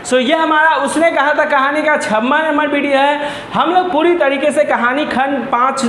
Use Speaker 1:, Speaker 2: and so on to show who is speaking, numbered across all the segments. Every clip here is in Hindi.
Speaker 1: सो ये हमारा उसने कहा था कहानी का 56वां नंबर वीडियो है। हम लोग पूरी तरीके से कहानी खंड 5,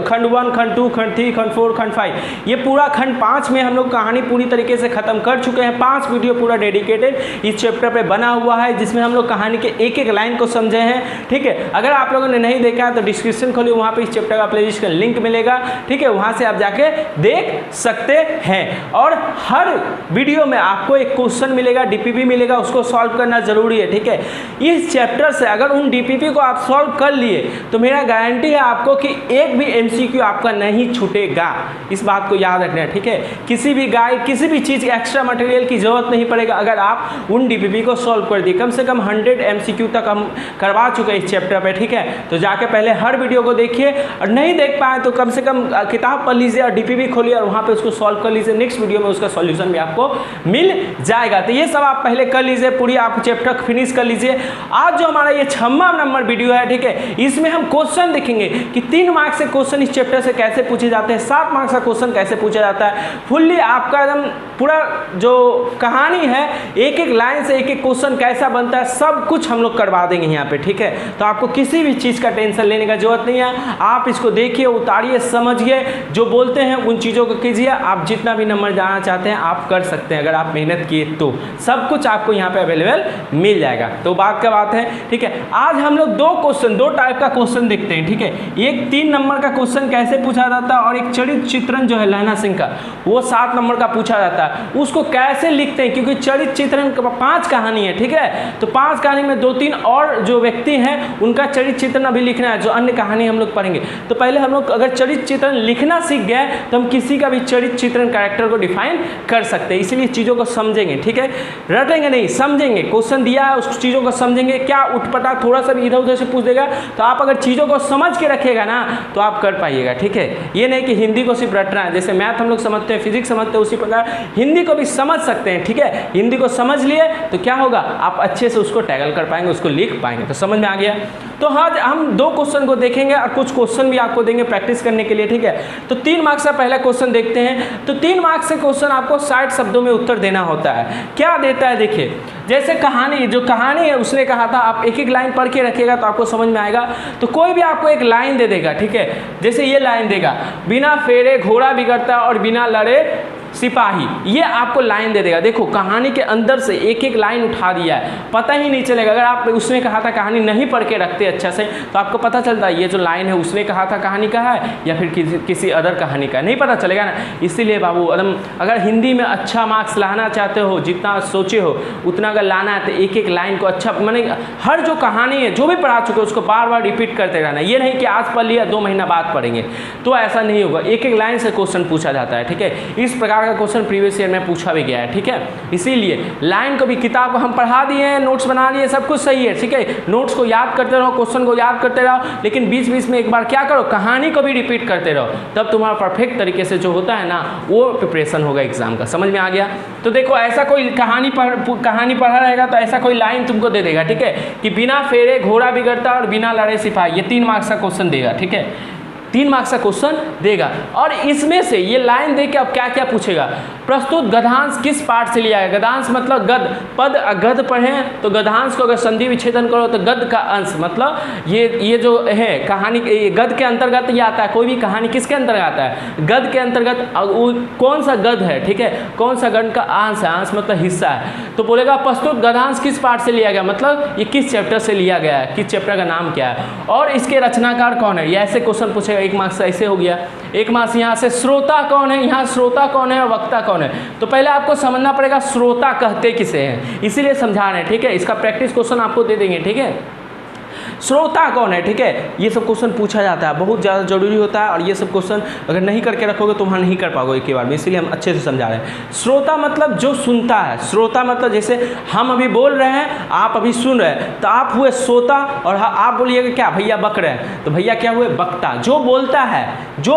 Speaker 1: खंड 1, खंड 2, खंड 3, खंड 4, खंड 5, ये पूरा खंड 5 में हम लोग कहानी पूरी तरीके से खत्म कर चुके हैं। 5 वीडियो पूरा डेडिकेटेड इस चैप्टर पे बना हुआ है, जिसमें हम लोग कहानी के एक एक लाइन को समझे हैं। ठीक है, अगर आप लोगों ने नहीं देखा है तो डिस्क्रिप्शन खोलिए, वहाँ पे इस चैप्टर का प्लेलिस्ट का लिंक मिलेगा। ठीक है, वहाँ से आप जाके देख सकते हैं। और हर वीडियो में आपको एक क्वेश्चन मिलेगा, डीपीपी मिलेगा, उसको सॉल्व करना जरूरी है। ठीक है, इस चैप्टर से अगर उन डीपीपी को आप सॉल्व कर लिए तो मेरा गारंटी है आपको कि एक भी एमसीक्यू आपका नहीं छूटेगा। इस बात को याद रखना है। ठीक है, किसी भी गाइड, किसी भी चीज़ एक्स्ट्रा मटेरियल की जरूरत नहीं पड़ेगा अगर आप उन डीपीपी को सॉल्व कर दिए। कम से कम 100 एमसीक्यू तक हम करवा चुके हैं इस चैप्टर पे। ठीक है, तो जाके पहले हर वीडियो को देखिए, और नहीं देख पाए तो कम से कम किताब पढ़ लीजिए और डीपीपी खोलिए और वहाँ पे उसको सॉल्व कर लीजिए। नेक्स्ट वीडियो में उसका सॉल्यूशन भी आपको मिल जाएगा। तो ये सब आप पहले कर लीजिए, पूरी आप चैप्टर फिनिश कर लीजिए। आज जो हमारा ये 56वां नंबर वीडियो है, ठीक है, इसमें हम क्वेश्चन देखेंगे कि 3 मार्क्स से क्वेश्चन इस चैप्टर से कैसे पूछे जाते हैं, 7 मार्क्स का क्वेश्चन कैसे पूछा जाता है। फुल्ली आपका एकदम पूरा जो कहानी है, एक एक लाइन से एक एक क्वेश्चन कैसा बनता है, सब कुछ हम लोग करवा देंगे यहाँ पे। ठीक है, तो आपको किसी भी चीज़ का टेंशन लेने का जरूरत नहीं है। आप इसको देखिए, उतारिए, समझिए, जो बोलते हैं उन चीज़ों को कीजिए। आप जितना भी नंबर जाना चाहते हैं आप कर सकते हैं, अगर आप मेहनत किए तो सब कुछ आपको यहाँ पे अवेलेबल मिल जाएगा। तो बात का बात है। ठीक है, आज हम लोग 2 टाइप का क्वेश्चन देखते हैं। ठीक है, एक 3 नंबर का क्वेश्चन कैसे पूछा जाता है, और एक चरित्र चित्रण जो है लहना सिंह का, वो 7 नंबर का पूछा जाता है, उसको कैसे लिखते हैं, क्योंकि चरित्र चित्रण 5 कहानी है। ठीक है, तो 5 कहानी में 2-3 और जो व्यक्ति हैं उनका चरित्र चित्रण अभी लिखना है, जो अन्य कहानी हम लोग पढ़ेंगे। तो पहले हम लोग अगर चरित्र चित्रण लिखना सीख गए तो हम किसी का भी चरित्र चित्रण कैरेक्टर को डिफाइन कर सकते हैं। इसलिए चीज़ों को समझेंगे। ठीक है, रटेंगे नहीं, समझेंगे। क्वेश्चन दिया है उस चीज़ों को समझेंगे। क्या उठपटा थोड़ा सा भी इधर उधर से पूछ देगा, तो आप अगर चीज़ों को समझ के रखिएगा ना तो आप कर पाइएगा। ठीक है, ये नहीं कि हिंदी को सिर्फ रटना है। जैसे मैथ हम लोग समझते हैं, फिजिक्स समझते हैं, उसी प्रकार हिंदी को भी समझ सकते हैं। ठीक है, हिंदी को समझ लिए तो क्या होगा, आप अच्छे से उसको टैगल कर पाएंगे, उसको लिख पाएंगे। तो समझ में आ गया। तो आज हम 2 क्वेश्चन को देखेंगे और कुछ क्वेश्चन भी आपको देंगे प्रैक्टिस करने के लिए। ठीक है, तो 3 मार्क्स का पहला क्वेश्चन देखते हैं। तो 3 मार्क्स से क्वेश्चन आपको 60 शब्दों में उत्तर देना होता है। क्या देता है देखिए, जैसे कहानी, जो कहानी है उसने कहा था आप एक एक लाइन पढ़ के रखिएगा तो आपको समझ में आएगा। तो कोई भी आपको एक लाइन दे देगा। ठीक है, जैसे ये लाइन देगा, बिना फेरे घोड़ा बिगड़ता और बिना लड़े सिपाही, ये आपको लाइन दे देगा। देखो कहानी के अंदर से एक एक लाइन उठा दिया है, पता ही नहीं चलेगा। अगर आप उसने कहा था कहानी नहीं पढ़ के रखते अच्छा से तो आपको पता चलता है ये जो लाइन है उसने कहा था कहानी का है या फिर किसी अदर कहानी का, नहीं पता चलेगा ना। इसीलिए बाबू एकदम अगर हिंदी में अच्छा मार्क्स लाना चाहते हो, जितना सोचे हो उतना अगर लाना है तो एक एक लाइन को अच्छा, माने हर जो कहानी है जो भी पढ़ा चुके उसको बार बार रिपीट करते रहना। ये नहीं कि आज पढ़ लिया 2 महीना बाद पढ़ेंगे, तो ऐसा नहीं होगा। एक एक लाइन से क्वेश्चन पूछा जाता है। ठीक है, इस प्रकार का क्वेश्चन प्रीवियस ईयर में पूछा भी गया है। ठीक है, इसीलिए लाइन को भी, किताब को हम पढ़ा दिए हैं, नोट्स बना लिए, सब कुछ सही है। ठीक है, नोट्स को याद करते रहो, क्वेश्चन को याद करते रहो, लेकिन बीच बीच में एक बार क्या करो, कहानी को भी रिपीट करते रहो, तब तुम्हारा परफेक्ट तरीके से जो होता है ना वो प्रिपरेशन होगा एग्जाम का। समझ में आ गया। तो देखो ऐसा कोई कहानी पढ़ा रहेगा तो ऐसा कोई लाइन तुमको दे देगा। ठीक है, कि बिना फेरे घोड़ा बिगड़ता और बिना लड़े सिपाही, ये 3 मार्क्स का क्वेश्चन देगा। ठीक है, 3 मार्क्स का क्वेश्चन देगा। और इसमें से ये लाइन दे के अब क्या क्या पूछेगा, प्रस्तुत गद्यांश किस पाठ से लिया है। गद्यांश मतलब गद, पद गद पढ़ें तो गद्यांश को अगर संधि विच्छेदन करो तो गद का अंश, मतलब ये जो है कहानी, गद के अंतर्गत ये आता है। कोई भी कहानी किसके अंतर्गत आता है, गद के अंतर्गत। कौन सा गद है, ठीक है, कौन सा गद का अंश है, अंश मतलब हिस्सा है। तो बोलेगा प्रस्तुत गद्यांश किस पाठ से लिया गया, मतलब ये किस चैप्टर से लिया गया है, किस चैप्टर का नाम क्या है, और इसके रचनाकार कौन है। ये ऐसे क्वेश्चन पूछेगा। 1 मार्क्स ऐसे हो गया। 1 मार्क्स यहाँ से श्रोता कौन है, यहाँ श्रोता कौन है और वक्ता कौन है। तो पहले आपको समझना पड़ेगा श्रोता कहते किसे हैं, इसीलिए समझा रहे हैं। ठीक है, इसका प्रैक्टिस क्वेश्चन आपको दे देंगे। ठीक है, श्रोता कौन है। ठीक है, ये सब क्वेश्चन पूछा जाता है, बहुत ज़्यादा जरूरी होता है। और ये सब क्वेश्चन अगर नहीं करके रखोगे तो वहाँ नहीं कर पाओगे एक ही बार में, इसीलिए हम अच्छे से समझा रहे हैं। श्रोता मतलब जो सुनता है। श्रोता मतलब जैसे हम अभी बोल रहे हैं, आप अभी सुन रहे हैं, तो आप हुए श्रोता, और आप बोलिएगा क्या, भैया बक रहे हैं, तो भैया क्या हुए, वक्ता। जो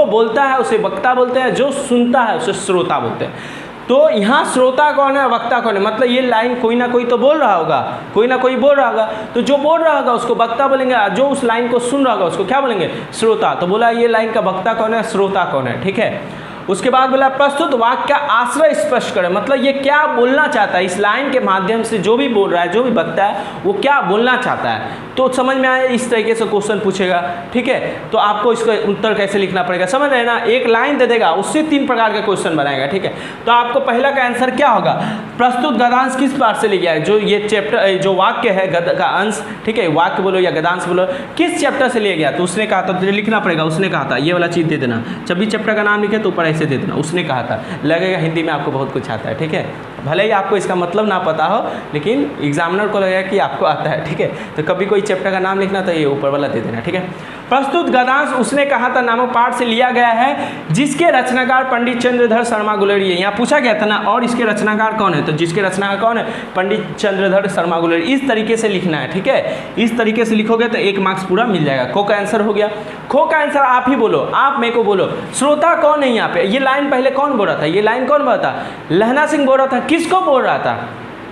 Speaker 1: बोलता है उसे वक्ता बोलते हैं, जो सुनता है उसे श्रोता बोलते हैं। तो यहाँ श्रोता कौन है, वक्ता कौन है, मतलब ये लाइन कोई ना कोई तो बोल रहा होगा, कोई ना कोई बोल रहा होगा, तो जो बोल रहा होगा उसको वक्ता बोलेंगे, जो उस लाइन को सुन रहा होगा उसको क्या बोलेंगे, श्रोता। तो बोला ये लाइन का वक्ता कौन है, श्रोता कौन है। ठीक है, उसके बाद बोला प्रस्तुत वाक्य का आश्रय स्पष्ट करें, मतलब ये क्या बोलना चाहता है, इस लाइन के माध्यम से जो भी बोल रहा है, जो भी बकता है वो क्या बोलना चाहता है, तो समझ में आए इस तरीके से क्वेश्चन पूछेगा। ठीक है, तो आपको इसका उत्तर कैसे लिखना पड़ेगा, समझ रहे हैं ना, एक लाइन दे देगा उससे 3 प्रकार का क्वेश्चन बनाएगा। ठीक है, तो आपको पहला का आंसर क्या होगा, प्रस्तुत गद्यांश किस पाठ से लिया गया है, जो ये चैप्टर जो वाक्य है गद्य का अंश, ठीक है, वाक्य बोलो या गद्यांश बोलो, किस चैप्टर से लिया गया, तो उसने कहा था, लिखना पड़ेगा, उसने कहा था, ये वाला चीज़ दे देना, जब भी चैप्टर का नाम लिखे तो ऊपर ऐसे दे देना, उसने कहा था, लगेगा हिंदी में आपको बहुत कुछ आता है। ठीक है, भले ही आपको इसका मतलब ना पता हो, लेकिन एग्जामिनर को लगेगा कि आपको आता है। ठीक है, तो कभी कोई चैप्टर का नाम लिखना तो ये ऊपर वाला दे देना। ठीक है, प्रस्तुत गद्यांश उसने कहा था नामक पाठ से लिया गया है, जिसके रचनाकार पंडित चंद्रधर शर्मा गुलेरिया, यहाँ पूछा गया था ना, और इसके रचनाकार कौन है, तो जिसके रचनाकार कौन है, पंडित चंद्रधर शर्मा गुलेरिया, इस तरीके से लिखना है। ठीक है, इस तरीके से लिखोगे तो 1 मार्क्स पूरा मिल जाएगा। खो का आंसर हो गया, खो का आंसर आप ही बोलो, आप मेरे को बोलो, श्रोता कौन है यहाँ पे, ये लाइन पहले कौन बोल रहा था, ये लाइन कौन बोल रहा था, लहना सिंह बोल रहा था, किसको बोल रहा था,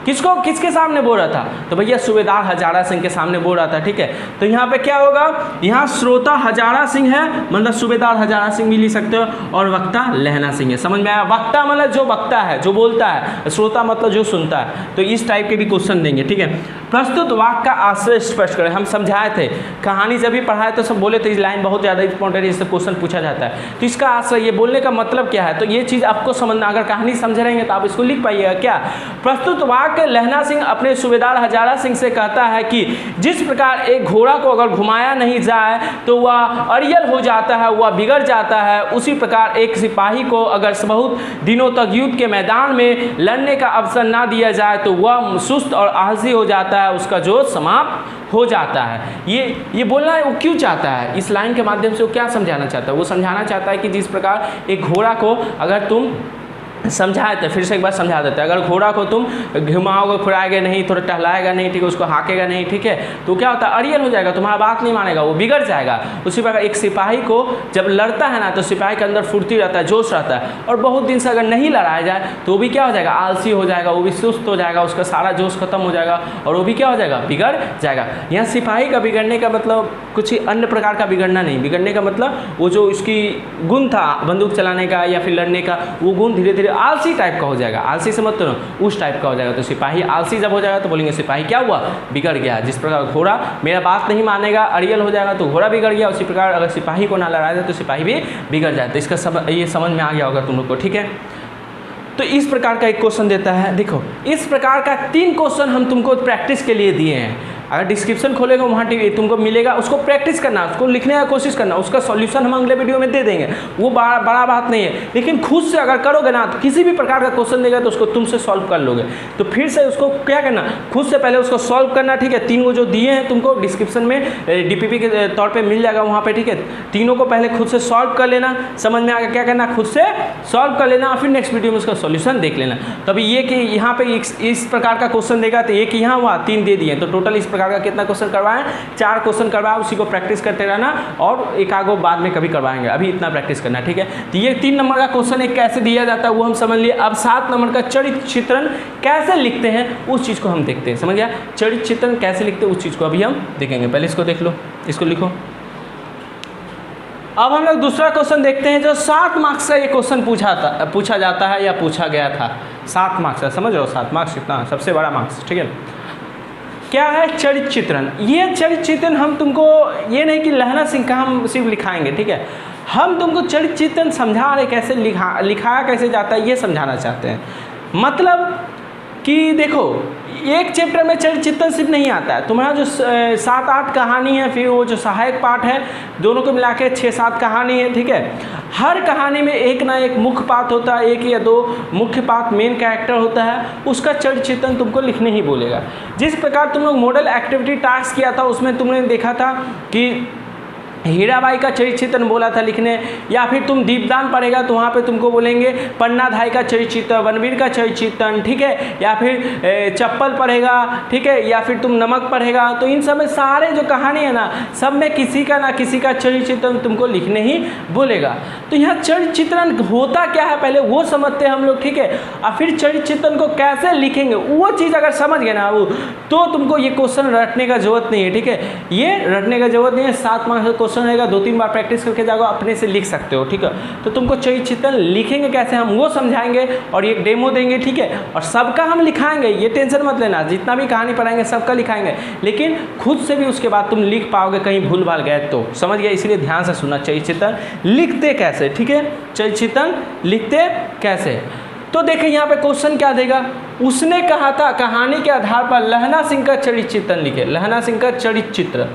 Speaker 1: किसको, किसके सामने बोल रहा था, तो भैया सूबेदार हजारा सिंह के सामने बोल रहा था। ठीक है, तो यहाँ पे क्या होगा, यहाँ श्रोता हजारा सिंह है, मतलब सूबेदार हजारा सिंह भी लिख सकते हो, और वक्ता लहना सिंह है। समझ में आया, वक्ता मतलब जो वक्ता है, जो बोलता है, श्रोता मतलब जो सुनता है, तो इस टाइप के भी क्वेश्चन देंगे। ठीक है, प्रस्तुत वाक्य का आश्रय स्पष्ट करें, हम समझाए थे, कहानी जब भी पढ़ाए तो सब बोले थे इस लाइन बहुत ज़्यादा इंपॉर्टेंट है, इससे क्वेश्चन पूछा जाता है, तो इसका आश्रय, ये बोलने का मतलब क्या है, तो ये चीज़ आपको समझना, अगर कहानी समझ रहेंगे तो आप इसको लिख पाइएगा। क्या, प्रस्तुत वाक्य लहना सिंह अपने सूबेदार हजारा सिंह से कहता है कि जिस प्रकार एक घोड़ा को अगर घुमाया नहीं जाए तो वह अड़ियल हो जाता है, वह बिगड़ जाता है, उसी प्रकार एक सिपाही को अगर बहुत दिनों तक युद्ध के मैदान में लड़ने का अवसर ना दिया जाए तो वह सुस्त और आलसी हो जाता है, उसका जोश समाप्त हो जाता है। ये बोलना है, वो क्यों चाहता है, इस लाइन के माध्यम से वो क्या समझाना चाहता है, वो समझाना चाहता है कि जिस प्रकार एक घोड़ा को अगर तुम समझाए थे, फिर से एक बार समझा देते हैं, अगर घोड़ा को तुम घुमाओगे फिराएगा नहीं, थोड़ा टहलाएगा नहीं, ठीक है, उसको हाँकेगा नहीं, ठीक है, तो क्या होता है, अड़ियल हो जाएगा, तुम्हारा बात नहीं मानेगा, वो बिगड़ जाएगा। उसी प्रकार एक सिपाही को जब लड़ता है ना, तो सिपाही के अंदर फुर्ती रहता है, जोश रहता है, और बहुत दिन से अगर नहीं लड़ाया जाए तो वो भी क्या हो जाएगा, आलसी हो जाएगा, वो भी सुस्त हो जाएगा, उसका सारा जोश खत्म हो जाएगा, और वो भी क्या हो जाएगा, बिगड़ जाएगा। यहाँ सिपाही का बिगड़ने का मतलब कुछ ही अन्य प्रकार का बिगड़ना नहीं, बिगड़ने का मतलब वो जो उसकी गुण था बंदूक चलाने का या फिर लड़ने का, वो गुण धीरे धीरे आलसी टाइप का हो जाएगा, आलसी से मत तो उस टाइप का हो जाएगा। तो सिपाही आलसी जब हो जाएगा तो बोलेंगे सिपाही क्या हुआ, बिगड़ गया। जिस प्रकार घोड़ा मेरा बात नहीं मानेगा, अड़ियल हो जाएगा तो घोड़ा बिगड़ गया, उसी प्रकार अगर सिपाही को ना लड़ाया जाए तो सिपाही भी बिगड़ जाए। तो इसका ये समझ में आ गया होगा तुम लोग को, ठीक है। तो इस प्रकार का एक क्वेश्चन देता है, देखो इस प्रकार का 3 क्वेश्चन हम तुमको प्रैक्टिस के लिए दिए हैं। अगर डिस्क्रिप्शन खोलेगा वहाँ तुमको मिलेगा, उसको प्रैक्टिस करना, उसको लिखने का कोशिश करना, उसका सॉल्यूशन हम अगले वीडियो में दे देंगे, वो बड़ा बात नहीं है। लेकिन खुद से अगर करोगे ना तो किसी भी प्रकार का क्वेश्चन देगा तो उसको तुमसे सॉल्व कर लोगे। तो फिर से उसको क्या करना, खुद से पहले उसको सॉल्व करना, ठीक है। 3 वो जो दिए हैं तुमको डिस्क्रिप्शन में DPP के तौर पर मिल जाएगा वहाँ पर, ठीक है। तीनों को पहले खुद से सॉल्व कर लेना, समझ में आएगा क्या करना, खुद से सॉल्व कर लेना, फिर नेक्स्ट वीडियो में उसका सॉल्यूशन देख लेना। तभी ये कि यहाँ पे इस प्रकार का क्वेश्चन देगा तो एक यहाँ हुआ, 3 दे दिए, तो टोटल इस प्रकार का कितना क्वेश्चन करवाएं, 4 क्वेश्चन करवाएं, उसी को प्रैक्टिस करते रहना, और एक आगो बाद में कभी करवाएंगे, अभी इतना प्रैक्टिस करना, ठीक है। तो ये 3 नंबर का क्वेश्चन एक कैसे दिया जाता है वो हम समझ लिए। अब 7 नंबर का चरित्र चित्रण कैसे लिखते हैं उस चीज़ को हम देखते हैं, समझ गया। चरित्र चित्रण कैसे लिखते हैं उस चीज़ को अभी हम देखेंगे, पहले इसको देख लो, इसको लिखो। अब हम लोग दूसरा क्वेश्चन देखते हैं जो 7 मार्क्स का ये क्वेश्चन पूछा जाता है या पूछा गया था। 7 मार्क्स का, समझ रहे हो, 7 मार्क्स कितना सबसे बड़ा मार्क्स, ठीक है। क्या है चरित्र चित्रण। ये चरित्र चित्रण हम तुमको ये नहीं कि लहना सिंह का हम सिर्फ लिखाएंगे, ठीक है, हम तुमको चरित्र चित्रण समझा रहे, कैसे लिखाया कैसे जाता है ये समझाना चाहते हैं। मतलब कि देखो एक चैप्टर में चरित्र चित्रण सिर्फ नहीं आता है, तुम्हारा जो 7-8 कहानी है, फिर वो जो सहायक पाठ है, दोनों को मिला के 6-7 कहानी है, ठीक है। हर कहानी में एक ना एक मुख्य पात्र होता है, 1 या 2 मुख्य पात्र मेन कैरेक्टर होता है, उसका चरित्र चित्रण तुमको लिखने ही बोलेगा। जिस प्रकार तुम लोग मॉडल एक्टिविटी टास्क किया था उसमें तुमने देखा था कि हीराबाई का चरित्र चित्रण बोला था लिखने, या फिर तुम दीपदान पढ़ेगा तो वहाँ पे तुमको बोलेंगे पन्नाधाई का चरित्र चित्रण, वनवीर का चरित्र चित्रण, ठीक है, या फिर चप्पल पढ़ेगा, ठीक है, या फिर तुम नमक पढ़ेगा। तो इन सब में सारे जो कहानी है ना, सब में किसी का ना किसी का चरित्र चित्रण तुमको लिखने ही बोलेगा। तो यहाँ चरित्र चित्रण होता क्या है पहले वो समझते हैं हम लोग, ठीक है, और फिर चरित्र चित्रण को कैसे लिखेंगे वो चीज़ अगर समझ गए ना वो, तो तुमको ये क्वेश्चन रटने का जरूरत नहीं है, ठीक है, ये रटने का जरूरत नहीं है। 7 मार्क्स का क्वेश्चन रहेगा, 2-3 बार प्रैक्टिस करके जाओगे, अपने से लिख सकते हो, ठीक है। तो तुमको चरित्र चित्रण लिखेंगे कैसे हम वो समझाएंगे और एक डेमो देंगे, ठीक है। और सबका हम लिखाएंगे, ये टेंशन मत लेना, जितना भी कहानी पढ़ाएंगे सबका लिखाएंगे, लेकिन खुद से भी उसके बाद तुम लिख पाओगे, कहीं भूल भाल गए तो, समझ गया। इसलिए ध्यान से सुनना, चरित्र चित्रण लिखते कैसे, ठीक है, चरित्र चित्रण लिखते कैसे। तो देखिए यहाँ पे क्वेश्चन क्या देगा, उसने कहा था कहानी के आधार पर लहना सिंह का चरित्र चित्रण लिखे, लहना सिंह का चरित्र चित्र,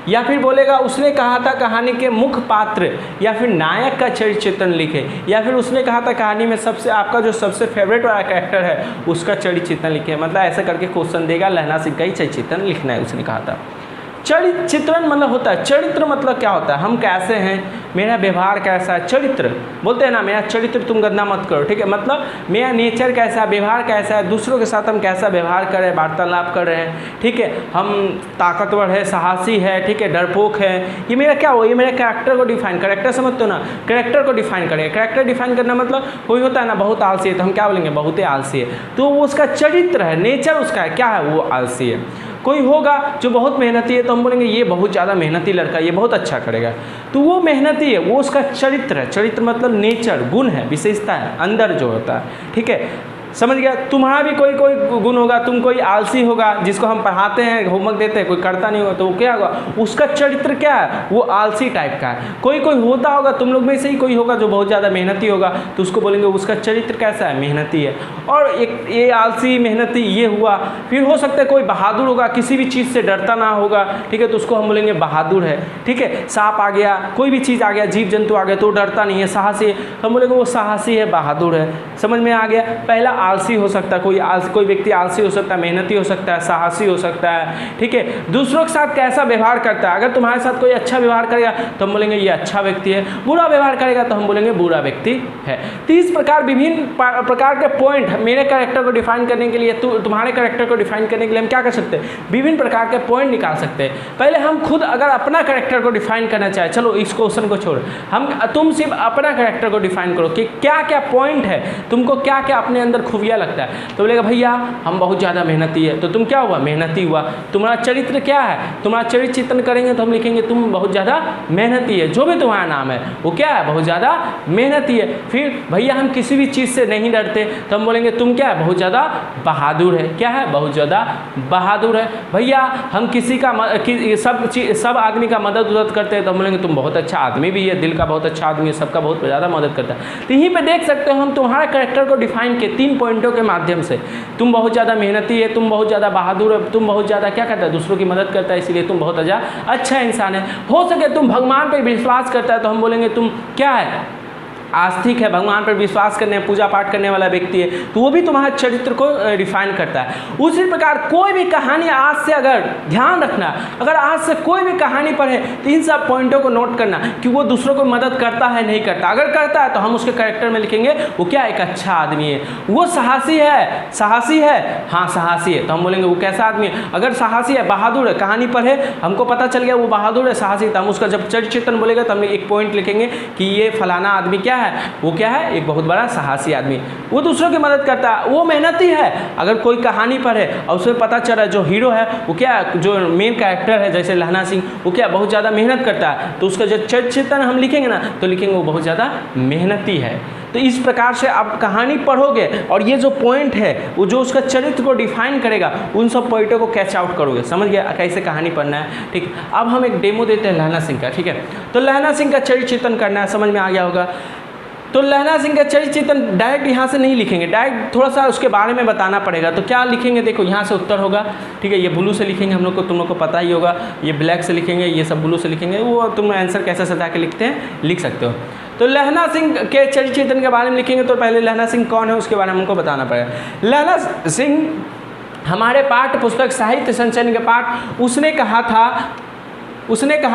Speaker 1: या फिर बोलेगा उसने कहा था कहानी के मुख्य पात्र या फिर नायक का चरित्र चित्रण लिखे, या फिर उसने कहा था कहानी में सबसे आपका जो सबसे फेवरेट वाला कैरेक्टर है उसका चरित्र चित्रण लिखे। मतलब ऐसा करके क्वेश्चन देगा, लहना सिंह का ही चरित्र चित्रण लिखना है, उसने कहा था। चरित्र चित्रण मतलब होता है, चरित्र मतलब क्या होता है, हम कैसे हैं, मेरा व्यवहार कैसा है, चरित्र बोलते हैं ना, मेरा चरित्र तुम गंदा मत करो, ठीक है। मतलब मेरा नेचर कैसा है, व्यवहार कैसा है, दूसरों के साथ हम कैसा व्यवहार कर रहे हैं, वार्तालाप कर रहे हैं, ठीक है। हम ताकतवर है, साहसी है, ठीक है, डरपोक है, ये मेरा क्या हो, ये मेरे कैरेक्टर को डिफाइन, कैरेक्टर समझते हो ना, कैरेक्टर को डिफाइन करेगा। कैरेक्टर डिफाइन करना मतलब कोई होता है ना बहुत आलसी है, तो हम क्या बोलेंगे, बहुत ही आलसी है, तो वो उसका चरित्र है, नेचर उसका है, क्या है, वो आलसी है। कोई होगा जो बहुत मेहनती है, तो हम बोलेंगे ये बहुत ज़्यादा मेहनती लड़का, ये बहुत अच्छा करेगा, तो वो मेहनती है, वो उसका चरित्र है। चरित्र मतलब नेचर, गुण है, विशेषता है, अंदर जो होता है, ठीक है, समझ गया। तुम्हारा भी कोई कोई गुण होगा, तुम कोई आलसी होगा जिसको हम पढ़ाते हैं, होमवर्क देते हैं, कोई करता नहीं होगा, तो वो क्या होगा, उसका चरित्र क्या है, वो आलसी टाइप का है। कोई कोई होता होगा, तुम लोग में से ही कोई होगा जो बहुत ज़्यादा मेहनती होगा, तो उसको बोलेंगे उसका चरित्र कैसा है, मेहनती है। और एक ये आलसी मेहनती ये हुआ, फिर हो सकता है कोई बहादुर होगा, किसी भी चीज़ से डरता ना होगा, ठीक है, तो उसको हम बोलेंगे बहादुर है, ठीक है। सांप आ गया, कोई भी चीज़ आ गया, जीव जंतु आ गया, तो डरता नहीं है, साहसी है, तो हम बोलेंगे वो साहसी है, बहादुर है। समझ में आ गया। पहला आलसी हो सकता है, कोई व्यक्ति आलसी हो सकता है, मेहनती हो सकता है, साहसी हो सकता है, ठीक है। दूसरों के साथ कैसा व्यवहार करता है, अगर तुम्हारे साथ कोई अच्छा व्यवहार करेगा तो हम बोलेंगे ये अच्छा व्यक्ति है, बुरा व्यवहार करेगा तो हम बोलेंगे बुरा व्यक्ति है। तो इस प्रकार विभिन्न प्रकार के पॉइंट मेरे कैरेक्टर को डिफाइन करने के लिए, तुम्हारे कैरेक्टर को डिफाइन करने के लिए हम क्या कर सकते हैं, विभिन्न प्रकार के पॉइंट निकाल सकते हैं। पहले हम खुद अगर अपना कैरेक्टर को डिफाइन करना चाहे, चलो इस क्वेश्चन को छोड़, तुम सिर्फ अपना कैरेक्टर को डिफाइन करो कि क्या क्या पॉइंट है, तुमको क्या क्या अपने अंदर खूबियाँ लगता है। तो बोलेगा भैया हम बहुत ज़्यादा मेहनती है, तो तुम क्या हुआ, मेहनती हुआ। तुम्हारा चरित्र क्या है, तुम्हारा चरित्र चित्रण करेंगे तो हम लिखेंगे तुम बहुत ज़्यादा मेहनती है, जो भी तुम्हारा नाम है वो क्या है, बहुत ज़्यादा मेहनती है। फिर भैया हम किसी भी चीज़ से नहीं डरते, तो हम बोलेंगे तुम क्या है, बहुत ज़्यादा बहादुर है, क्या है, बहुत ज़्यादा बहादुर है। भैया हम किसी का सब आदमी का मदद करते हैं, तो हम बोलेंगे तुम बहुत अच्छा आदमी भी है, दिल का बहुत अच्छा आदमी है, सबका बहुत ज़्यादा मदद करता है। तो यहीं पे देख सकते हो हम तुम्हारा कैरेक्टर को डिफाइन किए 3 पॉइंटों के माध्यम से। तुम बहुत ज़्यादा मेहनती है, तुम बहुत ज़्यादा बहादुर है, तुम बहुत ज़्यादा क्या करता है, दूसरों की मदद करता है, इसीलिए तुम बहुत ज़्यादा अच्छा इंसान है। हो सके तुम भगवान पर विश्वास करता है, तो हम बोलेंगे तुम क्या है, आस्तिक है, भगवान पर विश्वास करने, पूजा पाठ करने वाला व्यक्ति है, तो वो भी तुम्हारे चरित्र को डिफाइन करता है। उसी प्रकार कोई भी कहानी आज से, अगर ध्यान रखना, अगर आज से कोई भी कहानी पढ़े तो इन सब पॉइंटों को नोट करना कि वो दूसरों को मदद करता है नहीं करता। अगर करता है तो हम उसके कैरेक्टर में लिखेंगे वो क्या, एक अच्छा आदमी है। वो साहसी है, साहसी है, हाँ साहसी है, तो हम बोलेंगे वो कैसा आदमी है। अगर साहसी है, बहादुर है, कहानी पढ़े हमको पता चल गया वो बहादुर है, साहसी, तो हम उसका जब चरित्र चित्रण बोलेगा तो हम एक पॉइंट लिखेंगे कि ये फलाना आदमी क्या है, वो क्या है, एक बहुत बड़ा साहसी आदमी, वो दूसरों की मदद करता है, वो मेहनती है। अगर कोई कहानी पढ़े और उसमें पता चला जो हीरो है वो क्या, जो मेन कैरेक्टर है जैसे लहना सिंह, वो क्या बहुत ज़्यादा मेहनत करता है, तो उसका जो चरित्र चित्रण हम लिखेंगे ना, तो लिखेंगे वो बहुत ज़्यादा मेहनती है। तो इस प्रकार से आप कहानी पढ़ोगे और ये जो पॉइंट है वो जो उसका चरित्र को डिफाइन करेगा, उन सब पॉइंटों को कैच आउट करोगे। समझ गया कैसे कहानी पढ़ना है, ठीक। अब हम एक डेमो देते हैं लहना सिंह का, ठीक है। तो लहना सिंह का चरित्र चित्रण करना है, समझ में आ गया होगा। तो लहना सिंह का चरित्र चित्रण डायरेक्ट यहाँ से नहीं लिखेंगे, डायरेक्ट थोड़ा सा उसके बारे में बताना पड़ेगा। तो क्या लिखेंगे, देखो यहाँ से उत्तर होगा, ठीक है। ये ब्लू से लिखेंगे हम लोग को, तुम लोग को पता ही होगा। ये ब्लैक से लिखेंगे, ये सब ब्लू से लिखेंगे। वो तुम आंसर कैसे सजा के लिखते हैं, लिख सकते हो। तो लहना सिंह के चरित्र चित्रण के बारे में लिखेंगे तो पहले लहना सिंह कौन है उसके बारे में हमको बताना पड़ेगा। लहना सिंह हमारे पाठ्य पुस्तक साहित्य संचयन के पाठ उसने कहा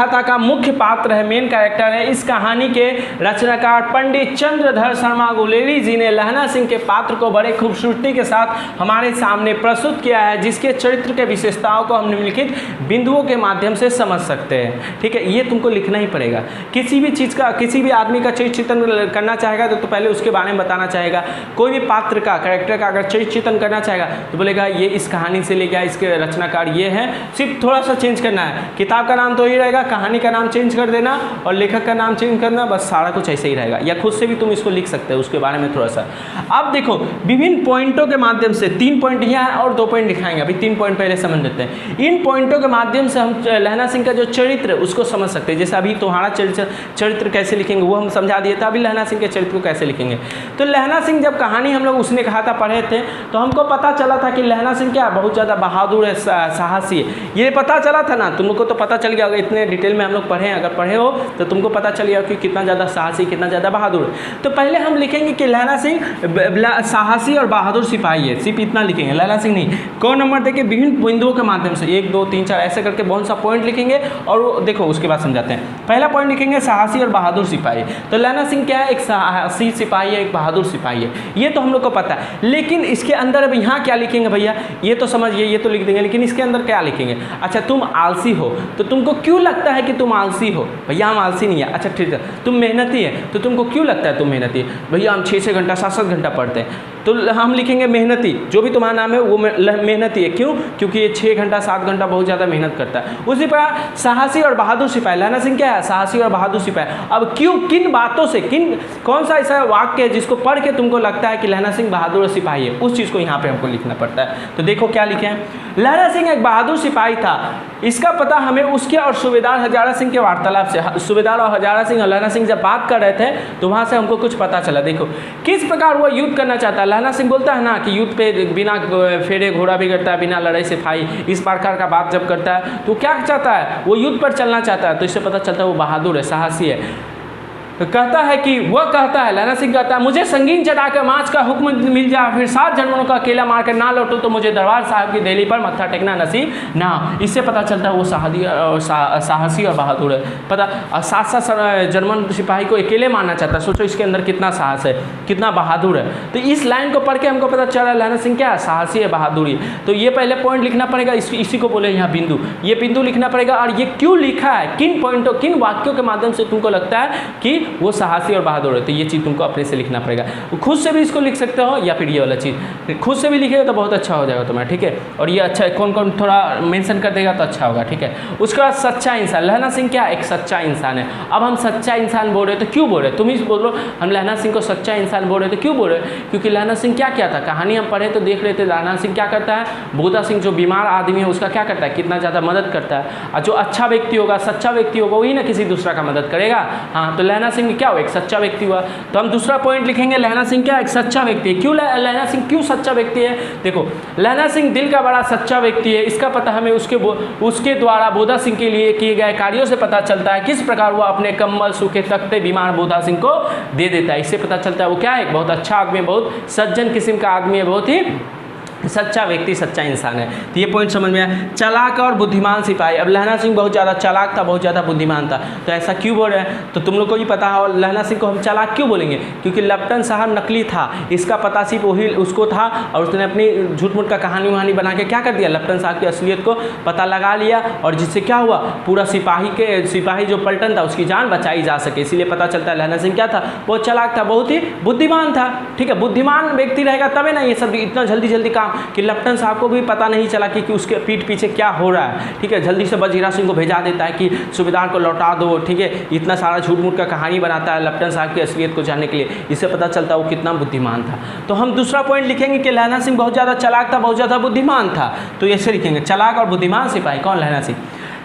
Speaker 1: था का मुख्य पात्र है, मेन कैरेक्टर है। इस कहानी के रचनाकार पंडित चंद्रधर शर्मा गुलेरी जी ने लहना सिंह के पात्र को बड़े खूबसूरती के साथ हमारे सामने प्रस्तुत किया है, जिसके चरित्र के विशेषताओं को हम निम्नलिखित बिंदुओं के माध्यम से समझ सकते हैं, ठीक है। ये तुमको लिखना ही पड़ेगा। किसी भी चीज़ का, किसी भी आदमी का चरित्र चित्रण करना चाहेगा तो पहले उसके बारे में बताना चाहेगा। कोई भी पात्र का, कैरेक्टर का अगर चरित्र चित्रण करना चाहेगा तो बोलेगा ये इस कहानी से ले गया, इसके रचनाकार ये है, सिर्फ थोड़ा सा चेंज करना है। किताब का नाम तो वही रहेगा, कहानी का नाम चेंज कर देना और लेखक का नाम चेंज करना, बस सारा कुछ ऐसे ही रहेगा। या खुद से भी तुम इसको लिख सकते हो उसके बारे में थोड़ा सा। अब देखो विभिन्न पॉइंटों के माध्यम से, 3 पॉइंट यहाँ है और 2 पॉइंट दिखाएंगे, अभी 3 पॉइंट पहले समझ लेते हैं। इन पॉइंटों के माध्यम से हम लहना सिंह का जो चरित्र उसको समझ सकते हैं। जैसे अभी तुम्हारा चरित्र कैसे लिखेंगे वो हम समझा दिए थे, अभी लहना सिंह के चरित्र को कैसे लिखेंगे। तो लहना सिंह जब कहानी हम लोग उसने कहा था पढ़े थे, तो हमको पता चला था कि लहना सिंह क्या बहुत ज़्यादा बहादुर है, साहसी है, ये पता चला था ना तुम लोग को। तो पता चल गया, इतने डिटेल में हम लोग पढ़े हैं, अगर पढ़े हो तो तुमको पता चल गया कि कितना ज़्यादा साहसी, कितना ज़्यादा बहादुर है। तो पहले हम लिखेंगे कि लहना सिंह साहसी और बहादुर सिपाही है, सिर्फ इतना लिखेंगे, लहना सिंह नहीं। कौन नंबर देखिए विभिन्न बिंदुओं के माध्यम से 1 2 3 4 ऐसे करके बहुत सा पॉइंट लिखेंगे और देखो उसके बाद समझाते हैं। पहला पॉइंट लिखेंगे साहसी और बहादुर सिपाही। तो लहना सिंह क्या है, एक साहसी सिपाही है, एक बहादुर सिपाही है, ये तो हम लोग को पता है। लेकिन इसके अंदर अब यहाँ क्या लिखेंगे भैया, ये तो समझिए, ये तो लिख देंगे, लेकिन इसके अंदर क्या लिखेंगे। अच्छा तुम आलसी हो, तो तुमको क्यों लगता है कि तुम आलसी हो। भैया हम आलसी नहीं है। अच्छा ठीक है, तुम मेहनती है, तो तुमको क्यों लगता है तुम मेहनती है। भैया हम 6 घंटा 7 घंटा पढ़ते हैं, तो हम लिखेंगे मेहनती। जो भी तुम्हारा नाम है वो मेहनती है, क्यों, क्योंकि ये 6 घंटा 7 घंटा बहुत ज़्यादा मेहनत करता है। उसी प्रकार साहसी और बहादुर सिपाही, लहना सिंह क्या है, साहसी और बहादुर सिपाही। अब क्यों, किन बातों से, कौन सा ऐसा वाक्य है जिसको पढ़ के तुमको लगता है कि लहना सिंह बहादुर और सिपाही है, उस चीज़ को यहाँ पे हमको लिखना पड़ता है। तो देखो क्या लिखे हैं, लहना सिंह एक बहादुर सिपाही था, इसका पता हमें उसके और सूबेदार हजारा सिंह के वार्तालाप से। सूबेदार और हजारा सिंह और लहना सिंह जब बात कर रहे थे तो वहाँ से हमको कुछ पता चला। देखो किस प्रकार वो युद्ध करना चाहता है। लहना सिंह बोलता है ना कि युद्ध पे बिना फेरे घोड़ा भी करता है, बिना लड़ाई से फाई, इस प्रकार का बात जब करता है तो क्या चाहता है, वो युद्ध पर चलना चाहता है। तो इससे पता चलता है वो बहादुर है, साहसी है। तो कहता है कि वह कहता है, लहना सिंह कहता है, मुझे संगीन चढ़ा कर मार्च का हुक्म मिल जाए, फिर 7 जनमनों का अकेला मार कर ना लौटूं तो मुझे दरबार साहब की देहली पर मत्था टेकना नसीब ना। इससे पता चलता है वो साहसी और बहादुर है। पता 7 जर्मन सिपाही को अकेले मारना चाहता है, सोचो इसके अंदर कितना साहस है, कितना बहादुर है। तो इस लाइन को पढ़ के हमको पता चला लहना सिंह क्या है, साहसी है, बहादुरी। तो ये पहले पॉइंट लिखना पड़ेगा, इसी को बोले यहाँ बिंदु, ये बिंदु लिखना पड़ेगा। और ये क्यों लिखा है, किन पॉइंटों, किन वाक्यों के माध्यम से तुमको लगता है कि वो साहसी और बहादुर है, तो ये चीज़ तुमको अपने से लिखना पड़ेगा। खुद से भी इसको लिख सकते हो या फिर ये वाला चीज़ खुद से भी लिखेगा तो बहुत अच्छा हो जाएगा तुम्हारा, ठीक है। और ये अच्छा कौन कौन थोड़ा मेंशन कर देगा तो अच्छा होगा, ठीक है। उसके बाद सच्चा इंसान, लहना सिंह क्या एक सच्चा इंसान है। अब हम सच्चा इंसान बोल रहे तो क्यों बोल रहे, तुम ही बोलो, हम लहना सिंह को सच्चा इंसान बोल रहे तो क्यों बोल रहे, क्योंकि लहना सिंह क्या था, कहानी हम पढ़े तो देख रहे थे, लहना सिंह क्या करता है, बोधा सिंह जो बीमार आदमी है उसका क्या करता है, कितना ज़्यादा मदद करता है। और जो अच्छा व्यक्ति होगा, सच्चा व्यक्ति होगा, वही ना किसी दूसरा का मदद करेगा। हाँ, तो लहना सिंह क्या हो, एक सच्चा व्यक्ति हुआ। तो हम दूसरा पॉइंट लिखेंगे, लहना सिंह क्या एक सच्चा व्यक्ति है। क्यों लहना सिंह क्यों सच्चा व्यक्ति है, देखो लहना सिंह दिल का बड़ा सच्चा व्यक्ति है। इसका पता हमें उसके द्वारा बोधा सिंह के लिए किए गए कार्यों से पता चलता है, किस प्रकार वो अपने कंबल सूखे तख्ते बीमार बोधा सिंह को दे देता है। इससे पता चलता है वो क्या है, बहुत अच्छा आदमी है, बहुत सज्जन किस्म का आदमी है, बहुत ही सच्चा व्यक्ति, सच्चा इंसान है। तो ये पॉइंट समझ में आया। चालाक और बुद्धिमान सिपाही, अब लहना सिंह बहुत ज़्यादा चालाक था, बहुत ज़्यादा बुद्धिमान था, तो ऐसा क्यों बोल रहे हैं, तो तुम लोग को ही पता है। और लहना सिंह को हम चालाक क्यों बोलेंगे, क्योंकि लेफ्टन साहब नकली था, इसका पता सिर्फ वही उसको था, और उसने अपनी झूठ मूठ का कहानी वहानी बना के क्या कर दिया, लेफ्टन साहब की असलियत को पता लगा लिया, और जिससे क्या हुआ, पूरा सिपाही जो पलटन था उसकी जान बचाई जा सके। इसीलिए पता चलता है लहना सिंह क्या था, बहुत चालाक था, बहुत ही बुद्धिमान था, ठीक है। बुद्धिमान व्यक्ति रहेगा तबे ना ये सब इतना जल्दी काम, कि लेफ्टन साहब को भी पता नहीं चला कि उसके पीठ पीछे क्या हो रहा है, ठीक है। जल्दी से वजीरा सिंह को भेजा देता है कि सूबेदार को लौटा दो, ठीक है। इतना सारा झूठ मूठ का कहानी बनाता है लेफ्टन साहब की असलियत को जानने के लिए, इससे पता चलता है वो कितना बुद्धिमान था। तो हम दूसरा पॉइंट लिखेंगे कि लहना सिंह बहुत ज़्यादा चालाक था, बहुत ज़्यादा बुद्धिमान था। तो ऐसे लिखेंगे, चालाक और बुद्धिमान सिपाही कौन, लहना सिंह।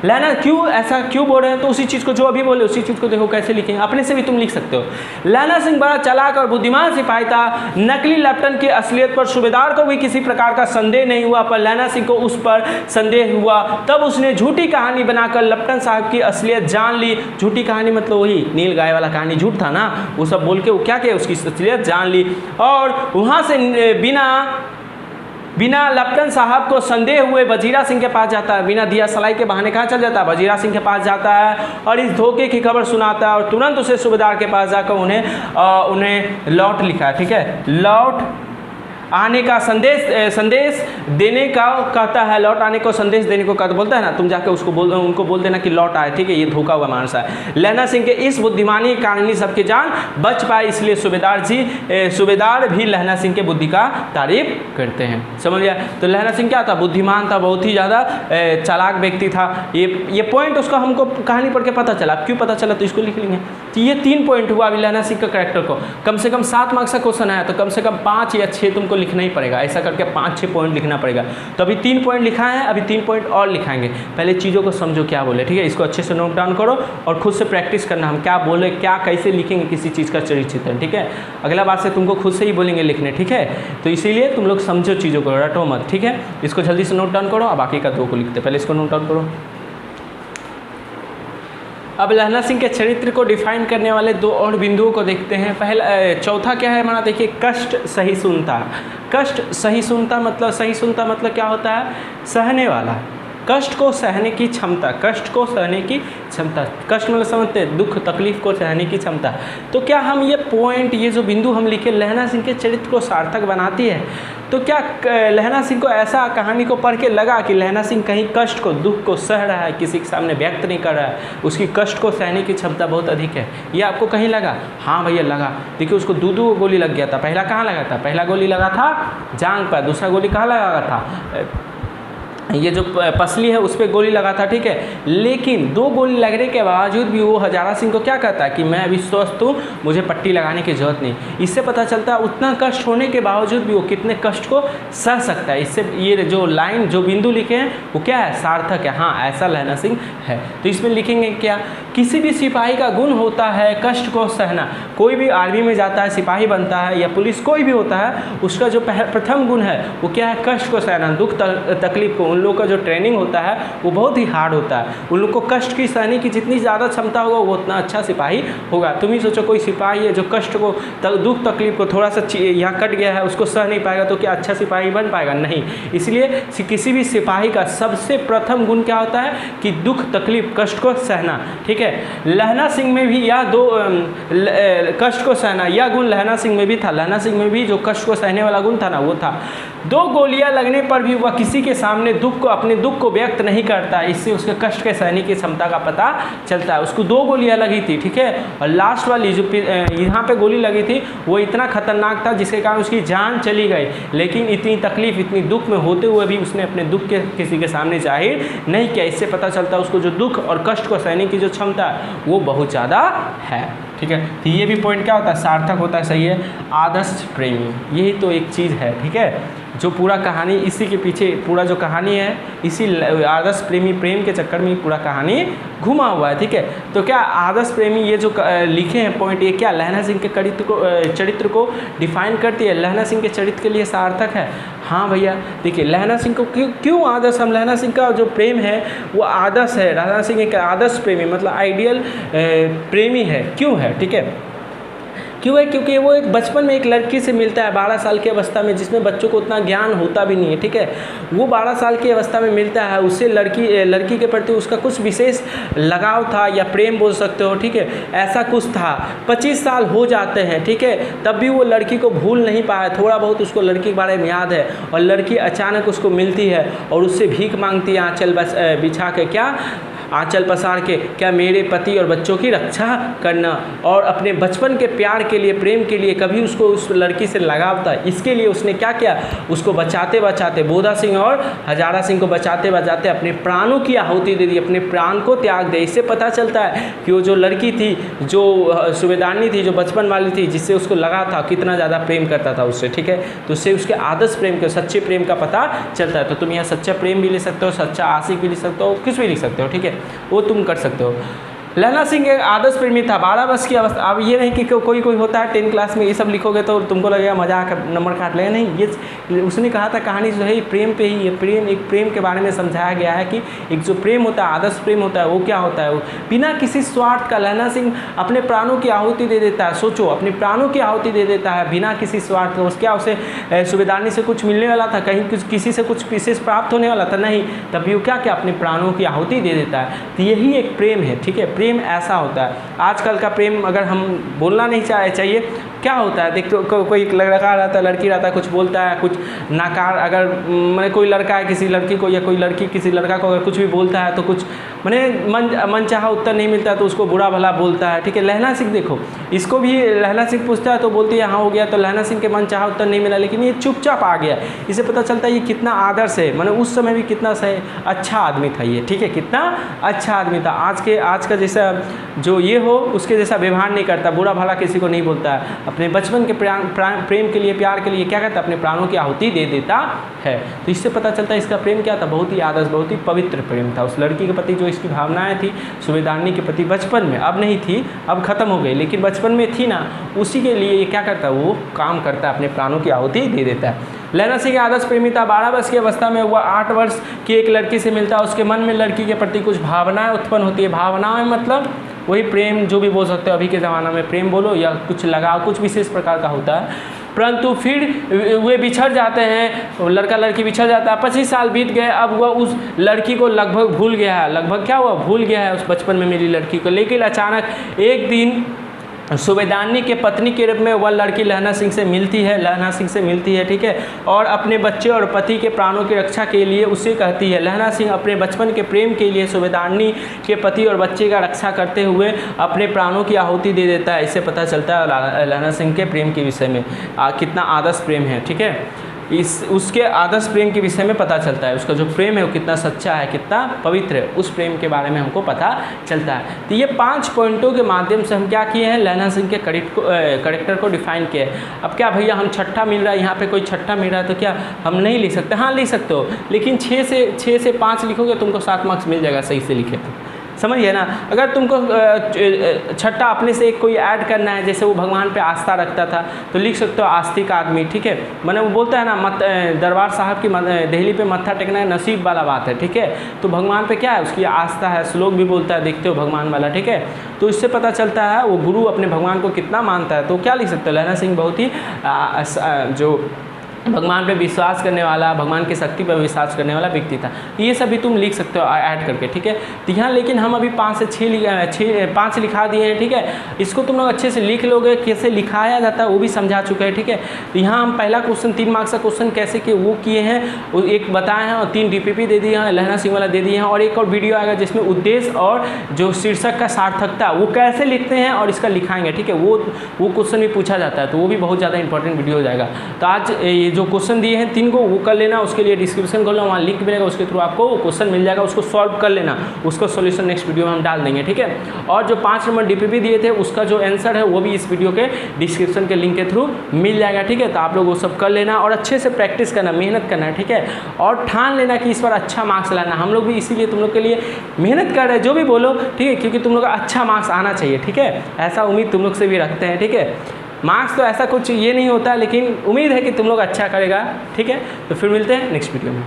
Speaker 1: लहना क्यों ऐसा क्यों बोल रहे हैं, तो उसी चीज़ को जो अभी बोले उसी चीज़ को देखो कैसे लिखेंगे, अपने से भी तुम लिख सकते हो। लहना सिंह बड़ा चालाक और बुद्धिमान सिपाही था, नकली लेफ्टन की असलियत पर सूबेदार को भी किसी प्रकार का संदेह नहीं हुआ, पर लहना सिंह को उस पर संदेह हुआ, तब उसने झूठी कहानी बनाकर लेफ्टन साहब की असलियत जान ली। झूठी कहानी मतलब वही नील गाय वाला कहानी, झूठ था ना, वो सब बोल के वो क्या किया, उसकी असलियत जान ली, और वहाँ से बिना लेफ्टन साहब को संदेह हुए वजीरा सिंह के पास जाता है, बिना दिया सलाई के बहाने कहाँ चल जाता है, वजीरा सिंह के पास जाता है, और इस धोखे की खबर सुनाता है, और तुरंत उसे सूबेदार के पास जाकर उन्हें लौट लिखा है, ठीक है, लौट आने का संदेश देने का कहता है, लौट आने को संदेश देने को कहता, बोलता है ना, तुम जाके उनको बोल देना कि लौट आए, ठीक है, ये धोखा हुआ मानस है। लहना सिंह के इस बुद्धिमानी के कारण ही सबकी जान बच पाए, इसलिए सूबेदार भी लहना सिंह के बुद्धि का तारीफ करते हैं। समझ गया? तो लहना सिंह क्या था? बुद्धिमान था, बहुत ही ज़्यादा चालाक व्यक्ति था। ये पॉइंट उसका हमको कहानी पढ़ के पता चला। क्यों पता चला तो इसको लिख लेंगे। तो ये 3 पॉइंट हुआ अभी लहना सिंह का कैरेक्टर को। कम से कम 7 मार्क्स का क्वेश्चन आया तो कम से कम 5 या 6 तुमको लिखना ही पड़ेगा, ऐसा करके 5-6 पॉइंट लिखना पड़ेगा। तो अभी 3 पॉइंट लिखा है, अभी 3 पॉइंट और लिखाएंगे। पहले चीज़ों को समझो क्या बोले, ठीक है, इसको अच्छे से नोट डाउन करो और खुद से प्रैक्टिस करना, हम क्या बोले, क्या कैसे लिखेंगे किसी चीज़ का चरित्र चित्रण, ठीक है। अगला बार से तुमको खुद से ही बोलेंगे लिखने, ठीक है। तो इसीलिए तुम लोग समझो चीज़ों को, रटो मत, ठीक है। इसको जल्दी से नोट डाउन करो और बाकी का 2 को लिखते, पहले इसको नोट डाउन करो। अब लहना सिंह के चरित्र को डिफाइन करने वाले 2 और बिंदुओं को देखते हैं। पहला चौथा क्या है हमारा, देखिए, कष्ट सहिष्णुता। कष्ट सहिष्णुता मतलब क्या होता है? सहने वाला, कष्ट को सहने की क्षमता, कष्ट को सहने की क्षमता। कष्ट मतलब समझते हैं, दुख तकलीफ को सहने की क्षमता। तो क्या हम ये पॉइंट, ये जो बिंदु हम लिखे लहना सिंह के चरित्र को सार्थक बनाती है? तो क्या लहना सिंह को ऐसा कहानी को पढ़ के लगा कि लहना सिंह कहीं कष्ट को, दुख को सह रहा है, किसी के सामने व्यक्त नहीं कर रहा है, उसकी कष्ट को सहने की क्षमता बहुत अधिक है, ये आपको कहीं लगा? हाँ भैया लगा। देखिए, उसको 2 गोली लग गया था। पहला कहाँ लगा था? पहला गोली लगा था जांघ पर, दूसरा गोली कहाँ लगा था? ये जो पसली है उस पर गोली लगा था, ठीक है। लेकिन 2 गोली लगने के बावजूद भी वो हजारा सिंह को क्या कहता है कि मैं अभी स्वस्थ हूँ, मुझे पट्टी लगाने की जरूरत नहीं। इससे पता चलता है उतना कष्ट होने के बावजूद भी वो कितने कष्ट को सह सकता है। इससे ये जो लाइन, जो बिंदु लिखे हैं वो क्या है? सार्थक है। हाँ, ऐसा लहना सिंह है। तो इसमें लिखेंगे क्या? किसी भी सिपाही का गुण होता है कष्ट को सहना। कोई भी आर्मी में जाता है, सिपाही बनता है या पुलिस कोई भी होता है, उसका जो प्रथम गुण है वो क्या है? कष्ट को सहना, दुख तकलीफ को। उन लोगों का जो ट्रेनिंग होता है वो बहुत ही हार्ड होता है। उन लोग को कष्ट की सहने की जितनी ज़्यादा क्षमता होगा वो उतना अच्छा सिपाही होगा। तुम ही सोचो, कोई सिपाही है जो कष्ट को, दुख तकलीफ को थोड़ा सा यहाँ कट गया है उसको सह नहीं पाएगा, तो क्या अच्छा सिपाही बन पाएगा? नहीं। इसलिए किसी भी सिपाही का सबसे प्रथम गुण क्या होता है कि दुख तकलीफ, कष्ट को सहना, ठीक है। लहना सिंह में भी यह 2 कष्ट को सहना, यह गुण लहना सिंह में भी था। लहना सिंह में भी जो कष्ट को सहने वाला गुण था ना, वो था। 2 गोलियां लगने पर भी वह किसी के सामने अपने दुख को व्यक्त नहीं करता। इससे उसके कष्ट के सहने की क्षमता का पता चलता है। उसको 2 गोलियां लगी थी, ठीक है, और लास्ट वाली जो यहाँ पे गोली लगी थी वो इतना खतरनाक था जिसके कारण उसकी जान चली गई। लेकिन इतनी तकलीफ, इतनी दुख में होते हुए भी उसने अपने दुख के किसी के सामने जाहिर नहीं किया। इससे पता चलता है उसको जो दुख और कष्ट को सहने की जो क्षमता है वो बहुत ज़्यादा है, ठीक है। तो ये भी पॉइंट क्या होता है? सार्थक होता है, सही है। आदर्श प्रेमी, यही तो एक चीज़ है, ठीक है, जो पूरा कहानी इसी के पीछे, पूरा जो कहानी है इसी आदर्श प्रेमी प्रेम के चक्कर में पूरा कहानी घुमा हुआ है, ठीक है। तो क्या आदर्श प्रेमी ये जो लिखे हैं पॉइंट, ये क्या लहना सिंह के चरित्र को डिफाइन करती है? लहना सिंह के चरित्र के लिए सार्थक है। हाँ भैया, देखिए, लहना सिंह को क्यों आदर्श, हम लहना सिंह का जो प्रेम है वो आदर्श है। लहना सिंह एक आदर्श प्रेमी मतलब आइडियल प्रेमी है। क्यों है? ठीक है, क्यों है? क्योंकि वो एक बचपन में एक लड़की से मिलता है 12 साल की अवस्था में, जिसमें बच्चों को उतना ज्ञान होता भी नहीं है, ठीक है। वो 12 साल की अवस्था में मिलता है, उससे लड़की के प्रति उसका कुछ विशेष लगाव था या प्रेम बोल सकते हो, ठीक है, ऐसा कुछ था। 25 साल हो जाते हैं, ठीक है, तब भी वो लड़की को भूल नहीं पाया। थोड़ा बहुत उसको लड़की के बारे में याद है और लड़की अचानक उसको मिलती है और उससे भीख मांगती है आंचल बिछा के, क्या आंचल पसार के, क्या मेरे पति और बच्चों की रक्षा करना। और अपने बचपन के प्यार के लिए, प्रेम के लिए कभी उसको उस लड़की से लगाव था, इसके लिए उसने क्या किया, उसको बचाते बचाते, बोधा सिंह और हजारा सिंह को बचाते बचाते अपने प्राणों की आहुति दे दी, अपने प्राण को त्याग दे। इससे पता चलता है कि वो जो लड़की थी, जो सूबेदारनी थी, जो बचपन वाली थी, जिससे उसको लगा था, कितना ज़्यादा प्रेम करता था उससे, ठीक है। तो उससे उसके आदर्श प्रेम के, सच्चे प्रेम का पता चलता है। तो तुम यहाँ सच्चा प्रेम भी ले सकते हो, सच्चा आशिक भी लिख सकते हो, कुछ भी लिख सकते हो, ठीक है, वो तुम कर सकते हो। लहना सिंह एक आदर्श प्रेमी था, 12 वर्ष की अवस्था। अब ये नहीं कि कोई होता है 10 क्लास में ये सब लिखोगे तो तुमको लगेगा मजाक, नंबर काट लेगा, नहीं। ये उसने कहा था कहानी जो है प्रेम पे ही है। प्रेम के बारे में समझाया गया है कि एक जो प्रेम होता है, आदर्श प्रेम होता है, वो क्या होता है, वो बिना किसी स्वार्थ का लहना सिंह अपने प्राणों की आहुति दे देता है। सोचो, अपने प्राणों की आहुति दे देता है बिना किसी स्वार्थ का। क्या उसे सूबेदारनी से कुछ मिलने वाला था, कहीं किसी से कुछ विशेष प्राप्त होने वाला था, नहीं। तभी वो क्या अपने प्राणों की आहुति दे देता है। तो यही एक प्रेम है, ठीक है। प्रेम ऐसा होता है। आजकल का प्रेम अगर हम बोलना नहीं चाहिए, क्या होता है, देख तो कोई लड़का रहता है, लड़की रहता है, कुछ बोलता है, कुछ नाकार, अगर मैंने कोई लड़का है किसी लड़की को या कोई लड़की किसी लड़का को अगर कुछ भी बोलता है तो कुछ मैंने मन चाहा उत्तर नहीं मिलता तो उसको बुरा भला बोलता है, ठीक है। लहना सिंह देखो, इसको भी लहना सिंह पूछता है तो बोलती है हाँ हो गया, तो लहना सिंह के मन चाहा उत्तर नहीं मिला, लेकिन ये चुपचाप आ गया। इसे पता चलता है ये कितना आदर्श है, मैंने उस समय भी कितना अच्छा आदमी था ये, ठीक है, कितना अच्छा आदमी था। आज का जैसा जो ये हो उसके जैसा व्यवहार नहीं करता, बुरा भला किसी को नहीं बोलता है, अपने बचपन के प्रेम के लिए, प्यार के लिए क्या करता है, अपने प्राणों की आहुति दे देता है। तो इससे पता चलता है इसका प्रेम क्या था, बहुत ही आदर्श, बहुत ही पवित्र प्रेम था उस लड़की के प्रति। जो इसकी भावनाएं थी सूबेदारनी के प्रति बचपन में, अब नहीं थी, अब खत्म हो गई, लेकिन बचपन में थी ना, उसी के लिए ये क्या करता है, वो काम करता है, अपने प्राणों की आहुति दे देता है। लहना सिंह आदर्श प्रेमी था। 12 वर्ष की अवस्था में हुआ 8 वर्ष की एक लड़की से मिलता है, उसके मन में लड़की के प्रति कुछ भावनाएं उत्पन्न होती है। भावनाएं मतलब वही प्रेम, जो भी बोल सकते हो अभी के ज़माना में प्रेम बोलो, या कुछ लगाव कुछ विशेष प्रकार का होता है। परंतु फिर वे बिछड़ जाते हैं, लड़का लड़की बिछड़ जाता है। 25 साल बीत गए, अब वह उस लड़की को लगभग भूल गया है, लगभग क्या हुआ, भूल गया है उस बचपन में मेरी लड़की को। लेकिन अचानक एक दिन सूबेदारनी के पत्नी के रूप में वह लड़की लहना सिंह से मिलती है, ठीक है, और अपने बच्चे और पति के प्राणों की रक्षा के लिए उससे कहती है। लहना सिंह अपने बचपन के प्रेम के लिए सूबेदारनी के पति और बच्चे का रक्षा करते हुए अपने प्राणों की आहुति दे देता है। इससे पता चलता है लहना सिंह के प्रेम के विषय में कितना आदर्श प्रेम है, ठीक है। उसके आदर्श प्रेम के विषय में पता चलता है, उसका जो प्रेम है वो कितना सच्चा है, कितना पवित्र है, उस प्रेम के बारे में हमको पता चलता है। तो ये 5 पॉइंटों के माध्यम से हम क्या किए हैं, लहना सिंह के करेक्टर को डिफाइन किया है। अब क्या भैया हम छठा मिल रहा है, यहाँ पे कोई छठा मिल रहा है तो क्या हम नहीं लिख सकते? हाँ लिख सकते हो, लेकिन 6 से 5 लिखोगे तुमको 7 मार्क्स मिल जाएगा, सही से लिखे तो, समझिए ना। अगर तुमको छठा अपने से एक कोई ऐड करना है, जैसे वो भगवान पे आस्था रखता था तो लिख सकते हो आस्तिक आदमी, ठीक है। मैंने वो बोलता है ना, दरबार साहब की दहली पे मत्था टेकना नसीब वाला बात है, ठीक है। तो भगवान पे क्या है, उसकी आस्था है, श्लोक भी बोलता है, देखते हो भगवान वाला, ठीक है। तो इससे पता चलता है वो गुरु अपने भगवान को कितना मानता है। तो क्या लिख सकते हो, लहना सिंह बहुत ही जो भगवान पे विश्वास करने वाला, भगवान की शक्ति पर विश्वास करने वाला व्यक्ति था। ये सब भी तुम लिख सकते हो ऐड करके, ठीक है। तो यहाँ लेकिन हम अभी 5 से 5 लिखा दिए हैं, ठीक है। इसको तुम लोग अच्छे से लिख लोगे, कैसे लिखाया जाता है वो भी समझा चुके हैं, ठीक है। तो यहाँ हम पहला क्वेश्चन 3 मार्क्स का क्वेश्चन कैसे किए वो किए हैं, वो एक बताए हैं, और 3 DPP दे दिए हैं, लहना सिंह वाला दे दिए हैं, और एक और वीडियो आएगा जिसमें उद्देश्य और जो शीर्षक का सार्थकता वो कैसे लिखते हैं और इसका लिखाएंगे, ठीक है। वो क्वेश्चन भी पूछा जाता है, तो वो भी बहुत ज़्यादा इंपॉर्टेंट वीडियो हो जाएगा। तो आज ये जो क्वेश्चन दिए हैं 3 को वो कर लेना, उसके लिए डिस्क्रिप्शन खोलना, वहाँ लिंक मिलेगा, उसके थ्रू आपको वो क्वेश्चन मिल जाएगा, उसको सॉल्व कर लेना, उसको सॉल्यूशन नेक्स्ट वीडियो में हम डाल देंगे, ठीक है। और जो 5 नंबर DPP दिए थे उसका जो आंसर है वो भी इस वीडियो के डिस्क्रिप्शन के लिंक के थ्रू मिल जाएगा, ठीक है। तो आप लोग वो सब कर लेना और अच्छे से प्रैक्टिस करना, मेहनत करना है, ठीक है। और ठान लेना कि इस बार अच्छा मार्क्स लाना। हम लोग भी इसीलिए तुम लोग के लिए मेहनत कर रहे हैं, जो भी बोलो, ठीक है, क्योंकि तुम लोग का अच्छा मार्क्स आना चाहिए, ठीक है। ऐसा उम्मीद तुम लोग से भी रखते हैं, ठीक है। मार्क्स तो ऐसा कुछ ये नहीं होता, लेकिन उम्मीद है कि तुम लोग अच्छा करेगा, ठीक है। तो फिर मिलते हैं नेक्स्ट वीडियो में।